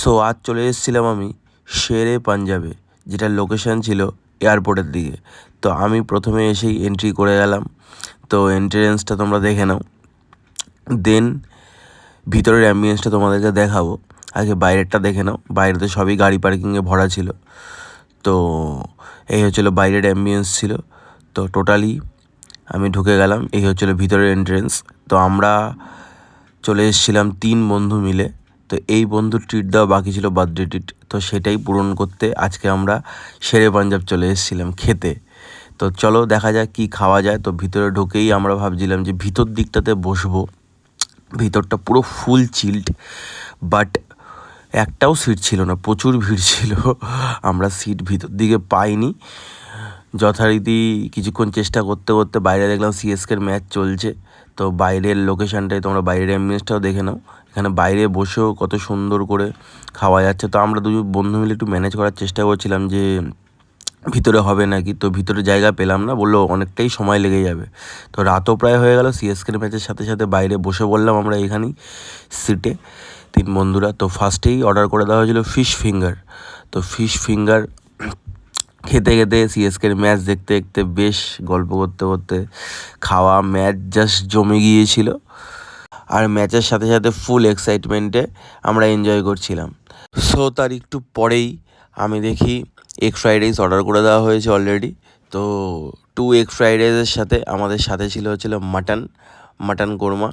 So আজ চলে এসেছিলাম আমি শেরে পাঞ্জাবে, যেটার লোকেশান ছিল এয়ারপোর্টের দিকে। তো আমি প্রথমে এসেই এন্ট্রি করে গেলাম। তো এন্ট্রেন্সটা তোমরা দেখে নাও, দেন ভিতরের অ্যাম্বিয়েন্সটা তোমাদেরকে দেখাবো। আগে বাইরেরটা দেখে নাও, বাইরে তো সবই গাড়ি পার্কিংয়ে ভরা ছিল। তো এই হচ্ছিলো বাইরের অ্যাম্বিয়েন্স ছিল। তো টোটালি আমি ঢুকে গেলাম, এই হচ্ছিলো ভিতরের এন্ট্রেন্স। তো আমরা চলে এসেছিলাম 3 বন্ধু মিলে। তো এই বন্ধুর ট্রিট দেওয়া বাকি ছিল, বার্থডে ট্রিট, তো সেটাই পূরণ করতে আজকে আমরা শেরে পাঞ্জাব চলে এসেছিলাম খেতে। তো চলো দেখা যাক কী খাওয়া যায়। তো ভিতরে ঢুকেই আমরা ভাবছিলাম যে ভিতর দিকটাতে বসবো। ভিতরটা পুরো ফুল চিল্ড, বাট একটাও সিট ছিল না, প্রচুর ভিড় ছিল। আমরা সিট ভিতর দিকে পাইনি। যথারীতি কিছুক্ষণ চেষ্টা করতে করতে বাইরে দেখলাম সিএসকের ম্যাচ চলছে। তো বাইরের লোকেশানটাই তোমরা বাইরের অ্যাম্বিয়েন্সটাও দেখে নাও। এখানে বাইরে বসেও কত সুন্দর করে খাওয়া যাচ্ছে। তো আমরা দুজন বন্ধু মিলে একটু ম্যানেজ করার চেষ্টা করছিলাম যে ভিতরে হবে নাকি। তো ভিতরে জায়গা পেলাম না, বললো অনেকটাই সময় লেগে যাবে। তো রাতও প্রায় হয়ে গেল, সিএসকের ম্যাচের সাথে সাথে বাইরে বসে বললাম আমরা এখানেই সিটে 3 বন্ধুরা। তো ফার্স্টেই অর্ডার করে দেওয়া হয়েছিল ফিশ ফিঙ্গার। তো ফিশ ফিঙ্গার খেতে খেতে সিএসকের ম্যাচ দেখতে দেখতে বেশ গল্প করতে করতে খাওয়া, ম্যাচ জাস্ট জমে গিয়েছিল। আর ম্যাচের সাথে সাথে ফুল এক্সাইটমেন্টে আমরা এনজয় করছিলাম। সো তার একটু পরেই আমি দেখি এগ ফ্রাইড রাইস অর্ডার করে দেওয়া হয়েছে অলরেডি। তো 2 এগ ফ্রাইড রাইসের সাথে আমাদের সাথে ছিল মাটন কোরমা।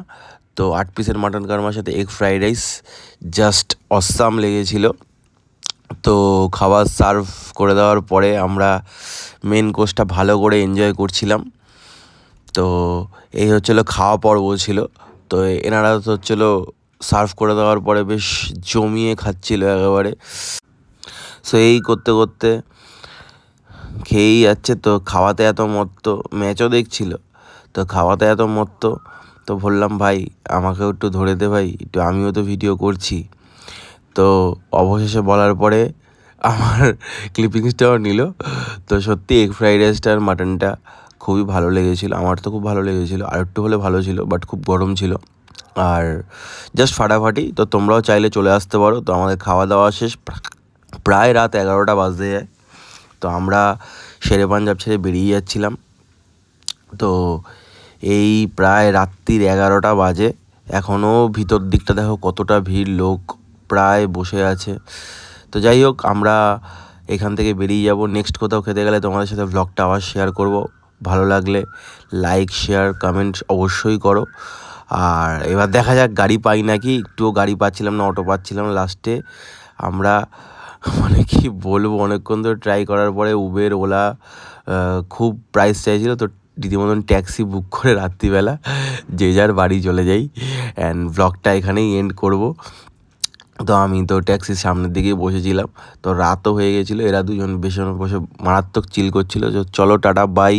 তো 8 পিসের মাটন কোরমার সাথে egg fried rice just awesome লেগেছিল। তো খাবার সার্ভ করে দেওয়ার পরে আমরা মেন কোর্সটা ভালো করে এনজয় করছিলাম। তো এই হচ্ছিলো খাওয়া পর্ব ছিল। তো এনারা তো হচ্ছিলো সার্ভ করে দেওয়ার পরে বেশ জমিয়ে খাচ্ছিল একেবারে। সো এই করতে করতে খেয়েই যাচ্ছে। তো খাওয়াতে এত মত্ত, ম্যাচও দেখছিল, তো খাওয়াতে এত মত্ত। তো বললাম ভাই আমাকেও একটু ধরে দে ভাই, একটু আমিও তো ভিডিও করছি। তো অবশেষে বলার পরে আমার ক্লিপিংসটাও নিল। তো সত্যি এগ ফ্রাইড রাইসটা আর মাটনটা খুবই ভালো লেগেছিলো, আমার তো খুব ভালো লেগেছিলো। আর একটু হলে ভালো ছিল, বাট খুব গরম ছিল আর জাস্ট ফাটাফাটি। তো তোমরাও চাইলে চলে আসতে পারো। তো আমাদের খাওয়া দাওয়া শেষ, প্রায় রাত 11টা বাজতে যায়। তো আমরা শেরে পাঞ্জাব ছেড়ে বেরিয়ে যাচ্ছিলাম। তো এই প্রায় রাত্রির 11টা বাজে, এখনও ভিতর দিকটা দেখো কতটা ভিড়, লোক প্রায় বসে আছে। তো যাই হোক, আমরা এখান থেকে বেরিয়ে যাব। নেক্সট কোথাও খেতে গেলে তোমাদের সাথে ভ্লগটা আবার শেয়ার করব। ভালো লাগলে লাইক শেয়ার কমেন্ট অবশ্যই করো। আর এবার দেখা যাক গাড়ি পাই নাকি, একটুও গাড়ি পাচ্ছিলাম না, অটো পাচ্ছিলাম না। লাস্টে আমরা মানে কি বলবো, অনেকক্ষণ ধরে ট্রাই করার পরে উবের ওলা খুব প্রাইস চাইছিল। তো রীতিমতন ট্যাক্সি বুক করে রাত্রিবেলা যে যার বাড়ি চলে যাই। অ্যান্ড ব্লগটা এখানেই এন্ড করব। তো আমি তো ট্যাক্সির সামনের দিকেই বসেছিলাম। তো রাতও হয়ে গেছিলো, এরা দুজন বসে মারাত্মক চিল করছিল। চলো টাটা বাই।